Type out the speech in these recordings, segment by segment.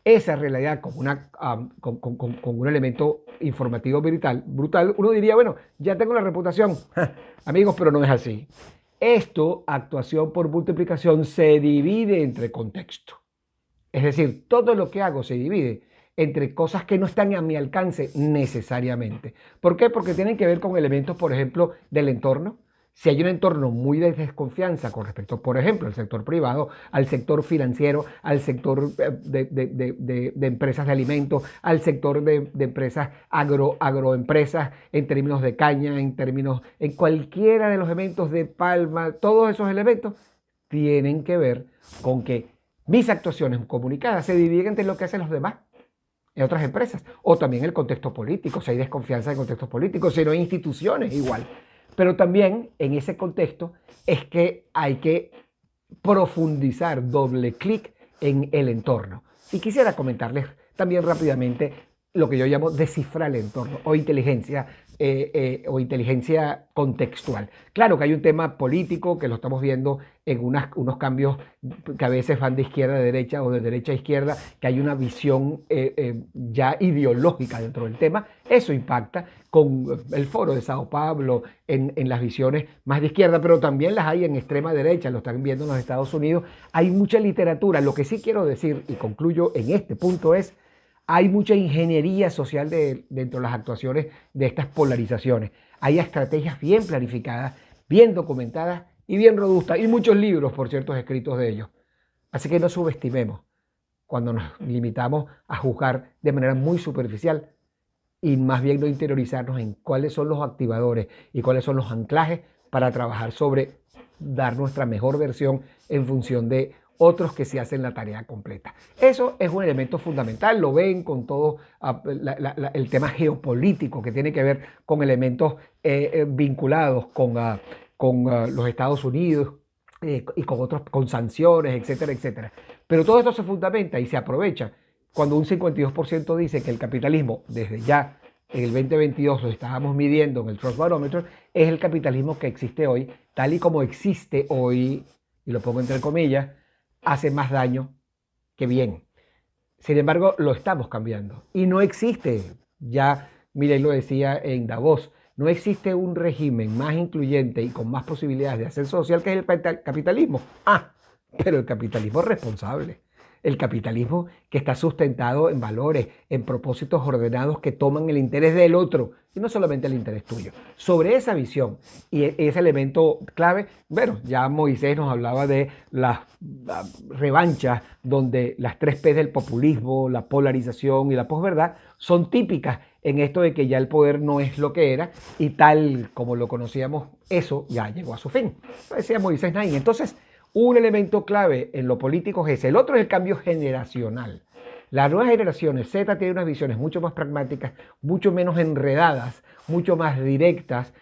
esa realidad como, con un elemento informativo brutal, uno diría, bueno, ya tengo la reputación. Amigos, pero no es así. Esto, actuación por multiplicación, se divide entre contexto. Es decir, todo lo que hago se divide entre cosas que no están a mi alcance necesariamente. ¿Por qué? Porque tienen que ver con elementos, por ejemplo, del entorno. Si hay un entorno muy de desconfianza con respecto, por ejemplo, al sector privado, al sector financiero, al sector de empresas de alimentos, al sector de empresas agroempresas, en términos de caña, en cualquiera de los elementos de palma, todos esos elementos tienen que ver con que mis actuaciones comunicadas se dividen entre lo que hacen los demás en otras empresas, o también el contexto político, si hay desconfianza en contextos políticos, si no hay instituciones igual. Pero también en ese contexto es que hay que profundizar, doble clic en el entorno. Y quisiera comentarles también rápidamente lo que yo llamo descifrar el entorno o inteligencia contextual. Claro que hay un tema político que lo estamos viendo en unos cambios que a veces van de izquierda a derecha o de derecha a izquierda, que hay una visión ya ideológica dentro del tema. Eso impacta con el foro de Sao Paulo en las visiones más de izquierda, pero también las hay en extrema derecha, lo están viendo en los Estados Unidos. Hay mucha literatura. Lo que sí quiero decir, y concluyo en este punto, es hay mucha ingeniería social dentro de las actuaciones de estas polarizaciones. Hay estrategias bien planificadas, bien documentadas y bien robustas. Y muchos libros, por cierto, escritos de ellos. Así que no subestimemos cuando nos limitamos a juzgar de manera muy superficial y más bien no interiorizarnos en cuáles son los activadores y cuáles son los anclajes para trabajar sobre dar nuestra mejor versión en función de otros que se hacen la tarea completa. Eso es un elemento fundamental, lo ven con todo el tema geopolítico que tiene que ver con elementos vinculados con los Estados Unidos y con otros, con sanciones, etcétera, etcétera. Pero todo esto se fundamenta y se aprovecha cuando un 52% dice que el capitalismo, desde ya en el 2022 lo estábamos midiendo en el Trust Barometer, es el capitalismo que existe hoy, tal y como existe hoy, y lo pongo entre comillas, hace más daño que bien. Sin embargo, lo estamos cambiando. Y no existe, ya Milei lo decía en Davos, no existe un régimen más incluyente y con más posibilidades de ascenso social que es el capitalismo. Pero el capitalismo es responsable. El capitalismo que está sustentado en valores, en propósitos ordenados que toman el interés del otro y no solamente el interés tuyo. Sobre esa visión y ese elemento clave, bueno, ya Moisés nos hablaba de las revanchas donde las 3 P del populismo, la polarización y la posverdad son típicas en esto de que ya el poder no es lo que era y tal como lo conocíamos, eso ya llegó a su fin. Decía Moisés Naín. Entonces, un elemento clave en lo político es ese. El otro es el cambio generacional. Las nuevas generaciones Z tienen unas visiones mucho más pragmáticas, mucho menos enredadas, mucho más directas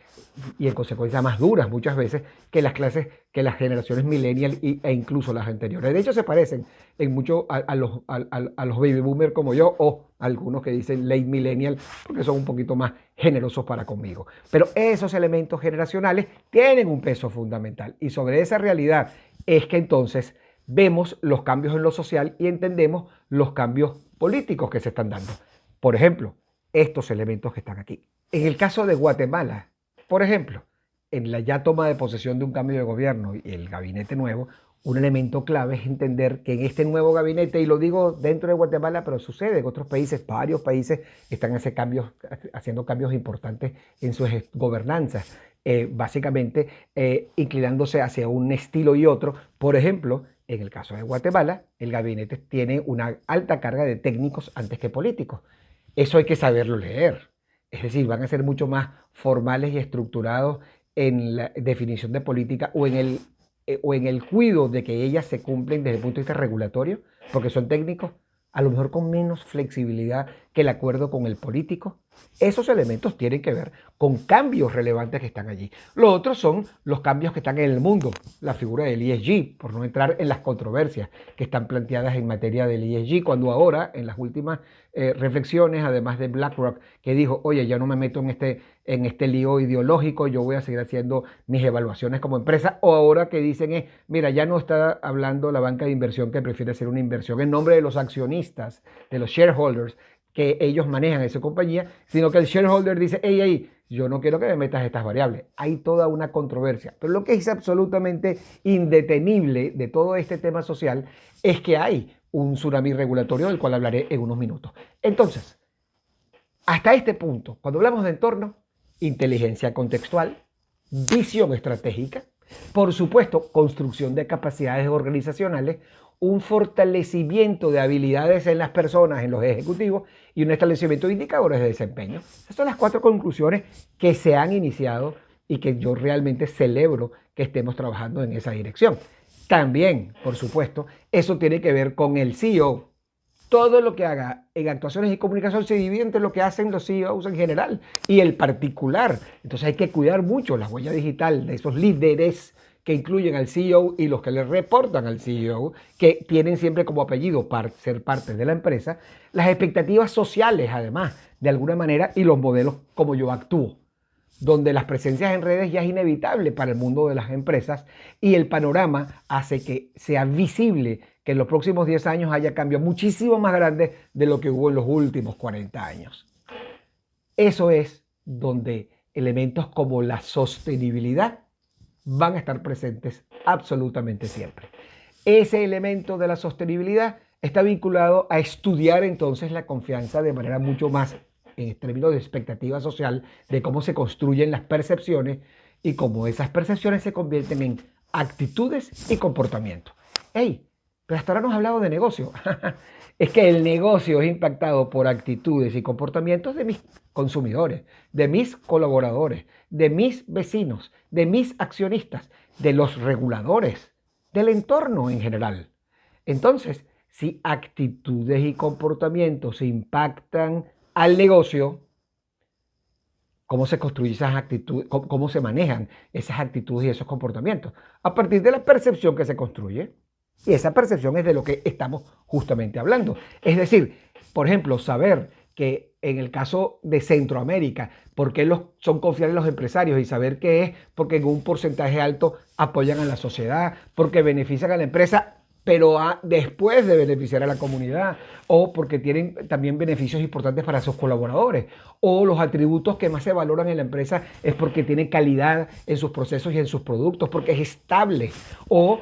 y en consecuencia más duras muchas veces que las generaciones millennial e incluso las anteriores. De hecho se parecen en mucho a los baby boomers como yo o algunos que dicen late millennial porque son un poquito más generosos para conmigo. Pero esos elementos generacionales tienen un peso fundamental y sobre esa realidad es que entonces vemos los cambios en lo social y entendemos los cambios políticos que se están dando. Por ejemplo, estos elementos que están aquí. En el caso de Guatemala, por ejemplo, en la ya toma de posesión de un cambio de gobierno y el gabinete nuevo, un elemento clave es entender que en este nuevo gabinete, y lo digo dentro de Guatemala, pero sucede en otros países, varios países están haciendo cambios importantes en sus gobernanzas, básicamente inclinándose hacia un estilo y otro. Por ejemplo, en el caso de Guatemala, el gabinete tiene una alta carga de técnicos antes que políticos. Eso hay que saberlo leer. Es decir, van a ser mucho más formales y estructurados en la definición de política o en el cuidado de que ellas se cumplen desde el punto de vista regulatorio, porque son técnicos, a lo mejor con menos flexibilidad que el acuerdo con el político. Esos elementos tienen que ver con cambios relevantes que están allí. Lo otro son los cambios que están en el mundo, la figura del ESG, por no entrar en las controversias que están planteadas en materia del ESG, cuando ahora, en las últimas reflexiones, además de BlackRock, que dijo, oye, ya no me meto en este lío ideológico, yo voy a seguir haciendo mis evaluaciones como empresa, o ahora que dicen es, mira, ya no está hablando la banca de inversión que prefiere hacer una inversión en nombre de los accionistas, de los shareholders, que ellos manejan esa compañía, sino que el shareholder dice, hey, yo no quiero que me metas estas variables. Hay toda una controversia. Pero lo que es absolutamente indetenible de todo este tema social es que hay un tsunami regulatorio del cual hablaré en unos minutos. Entonces, hasta este punto, cuando hablamos de entorno, inteligencia contextual, visión estratégica, por supuesto, construcción de capacidades organizacionales, un fortalecimiento de habilidades en las personas, en los ejecutivos, y un establecimiento de indicadores de desempeño. Estas son las 4 conclusiones que se han iniciado y que yo realmente celebro que estemos trabajando en esa dirección. También, por supuesto, eso tiene que ver con el CEO. Todo lo que haga en actuaciones y comunicación se divide entre lo que hacen los CEOs en general y el particular. Entonces hay que cuidar mucho la huella digital de esos líderes que incluyen al CEO y los que le reportan al CEO, que tienen siempre como apellido ser parte de la empresa, las expectativas sociales además, de alguna manera, y los modelos como yo actúo, donde las presencias en redes ya es inevitable para el mundo de las empresas y el panorama hace que sea visible que en los próximos 10 años haya cambios muchísimo más grandes de lo que hubo en los últimos 40 años. Eso es donde elementos como la sostenibilidad van a estar presentes absolutamente siempre. Ese elemento de la sostenibilidad está vinculado a estudiar entonces la confianza de manera mucho más en términos de expectativa social, de cómo se construyen las percepciones y cómo esas percepciones se convierten en actitudes y comportamientos. ¡Hey! Pero hasta ahora nos has hablado de negocio. Es que el negocio es impactado por actitudes y comportamientos de mis consumidores, de mis colaboradores, de mis vecinos, de mis accionistas, de los reguladores, del entorno en general. Entonces, si actitudes y comportamientos impactan al negocio, cómo se construyen esas actitudes, cómo se manejan esas actitudes y esos comportamientos, a partir de la percepción que se construye. Y esa percepción es de lo que estamos justamente hablando. Es decir, por ejemplo, saber que en el caso de Centroamérica, ¿por qué son confiables los empresarios? Y saber que es porque en un porcentaje alto apoyan a la sociedad, porque benefician a la empresa, pero después de beneficiar a la comunidad, o porque tienen también beneficios importantes para sus colaboradores, o los atributos que más se valoran en la empresa es porque tiene calidad en sus procesos y en sus productos, porque es estable, o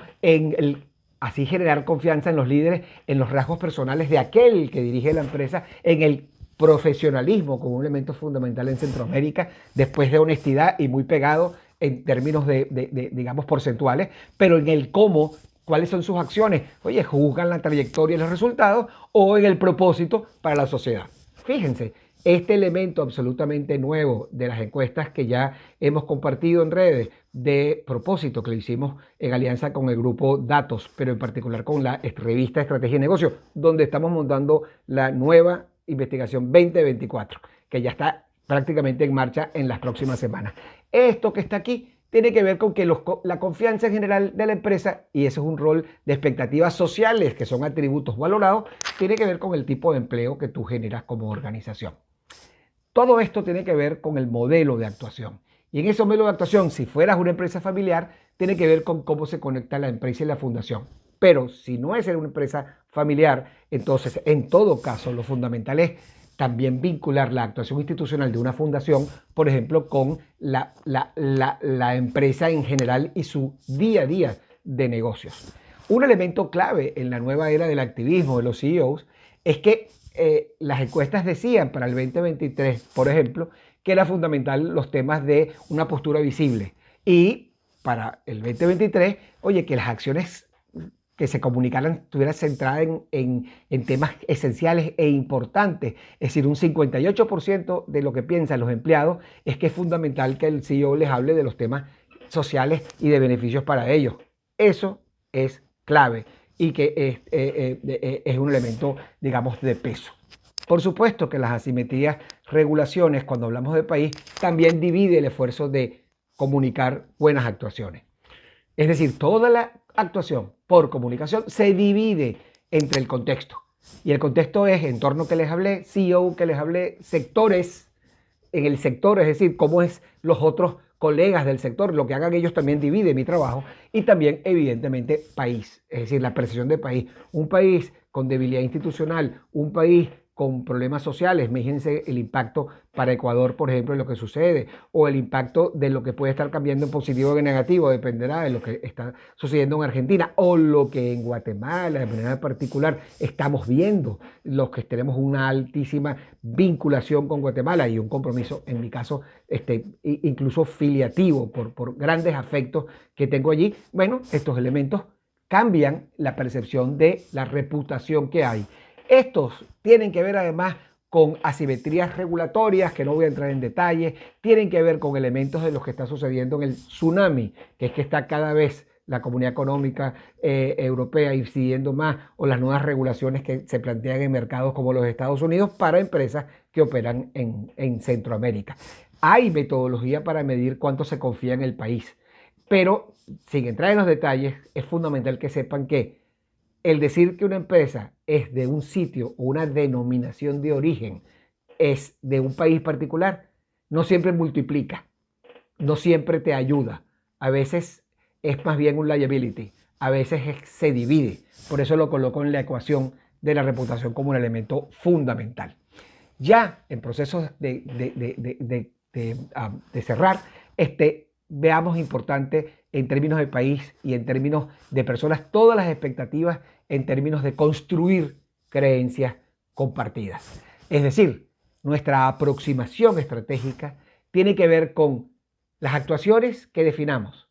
así generar confianza en los líderes, en los rasgos personales de aquel que dirige la empresa, en el profesionalismo como un elemento fundamental en Centroamérica, después de honestidad y muy pegado en términos digamos, porcentuales, pero en el cómo, cuáles son sus acciones. Oye, juzgan la trayectoria y los resultados o en el propósito para la sociedad. Fíjense, este elemento absolutamente nuevo de las encuestas que ya hemos compartido en redes de propósito, que lo hicimos en alianza con el grupo Datos, pero en particular con la revista Estrategia y Negocio, donde estamos montando la nueva investigación 2024, que ya está prácticamente en marcha en las próximas semanas. Esto que está aquí tiene que ver con que la confianza en general de la empresa, y eso es un rol de expectativas sociales, que son atributos valorados, tiene que ver con el tipo de empleo que tú generas como organización. Todo esto tiene que ver con el modelo de actuación. Y en ese modelo de actuación, si fueras una empresa familiar, tiene que ver con cómo se conecta la empresa y la fundación. Pero si no es una empresa familiar, entonces en todo caso lo fundamental es también vincular la actuación institucional de una fundación, por ejemplo, con la empresa en general y su día a día de negocios. Un elemento clave en la nueva era del activismo de los CEOs es que las encuestas decían para el 2023, por ejemplo, que era fundamental los temas de una postura visible. Y para el 2023, oye, que las acciones que se comunicaran estuvieran centradas en temas esenciales e importantes. Es decir, un 58% de lo que piensan los empleados es que es fundamental que el CEO les hable de los temas sociales y de beneficios para ellos. Eso es clave y que es un elemento, digamos, de peso. Por supuesto que las asimetrías, regulaciones, cuando hablamos de país, también divide el esfuerzo de comunicar buenas actuaciones. Es decir, toda la actuación por comunicación se divide entre el contexto. Y el contexto es entorno que les hablé, CEO que les hablé, sectores, en el sector, es decir, cómo es los otros colegas del sector, lo que hagan ellos también divide mi trabajo, y también evidentemente país, es decir, la percepción de país. Un país con debilidad institucional, un país con problemas sociales, fíjense el impacto para Ecuador, por ejemplo, de lo que sucede, o el impacto de lo que puede estar cambiando en positivo o en negativo, dependerá de lo que está sucediendo en Argentina, o lo que en Guatemala, de manera particular, estamos viendo, los que tenemos una altísima vinculación con Guatemala y un compromiso, en mi caso, incluso filiativo, por grandes afectos que tengo allí. Bueno, estos elementos cambian la percepción de la reputación que hay. Estos tienen que ver además con asimetrías regulatorias, que no voy a entrar en detalle, tienen que ver con elementos de lo que está sucediendo en el tsunami, que es que está cada vez la Comunidad Económica Europea incidiendo más, o las nuevas regulaciones que se plantean en mercados como los Estados Unidos para empresas que operan en Centroamérica. Hay metodología para medir cuánto se confía en el país, pero sin entrar en los detalles, es fundamental que sepan que el decir que una empresa es de un sitio o una denominación de origen es de un país particular, no siempre multiplica, no siempre te ayuda. A veces es más bien un liability, a veces se divide. Por eso lo coloco en la ecuación de la reputación como un elemento fundamental. Ya en procesos de cerrar, veamos importante en términos de país y en términos de personas, todas las expectativas en términos de construir creencias compartidas. Es decir, nuestra aproximación estratégica tiene que ver con las actuaciones que definamos,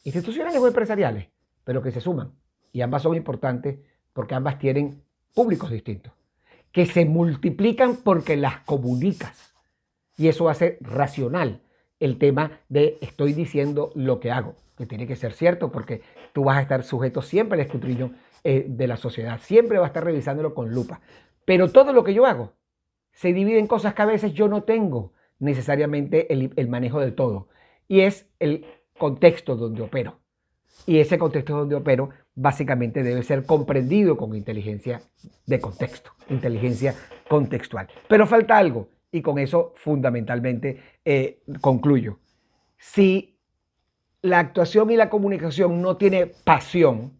institucionales o empresariales, pero que se suman. Y ambas son importantes porque ambas tienen públicos distintos, que se multiplican porque las comunicas. Y eso hace racional el tema de estoy diciendo lo que hago, que tiene que ser cierto porque tú vas a estar sujeto siempre al escrutinio de la sociedad, siempre va a estar revisándolo con lupa. Pero todo lo que yo hago se divide en cosas que a veces yo no tengo necesariamente el manejo de todo. Y es el contexto donde opero. Y ese contexto donde opero básicamente debe ser comprendido con inteligencia de contexto, inteligencia contextual. Pero falta algo, y con eso fundamentalmente concluyo. Si la actuación y la comunicación no tiene pasión,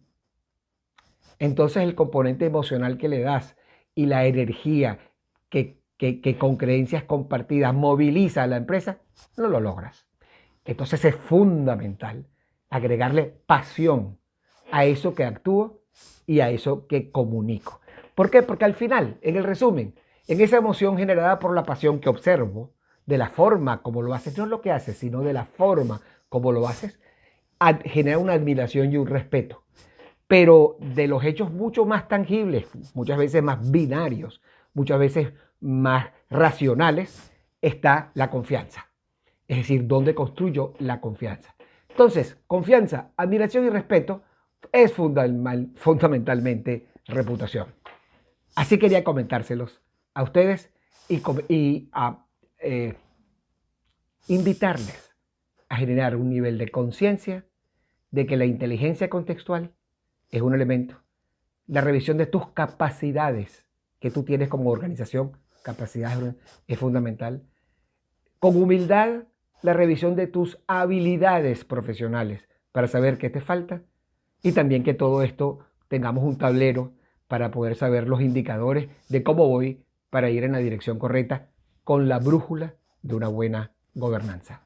entonces el componente emocional que le das y la energía que con creencias compartidas moviliza a la empresa, no lo logras. Entonces es fundamental agregarle pasión a eso que actúo y a eso que comunico. ¿Por qué? Porque al final, en el resumen, en esa emoción generada por la pasión que observo, de la forma como lo haces, no lo que haces, sino de la forma como lo haces, genera una admiración y un respeto. Pero de los hechos mucho más tangibles, muchas veces más binarios, muchas veces más racionales, está la confianza. Es decir, ¿dónde construyo la confianza? Entonces, confianza, admiración y respeto es fundamentalmente reputación. Así quería comentárselos a ustedes y invitarles a generar un nivel de conciencia de que la inteligencia contextual es un elemento. La revisión de tus capacidades que tú tienes como organización, capacidades es fundamental. Con humildad, la revisión de tus habilidades profesionales para saber qué te falta y también que todo esto tengamos un tablero para poder saber los indicadores de cómo voy para ir en la dirección correcta con la brújula de una buena gobernanza.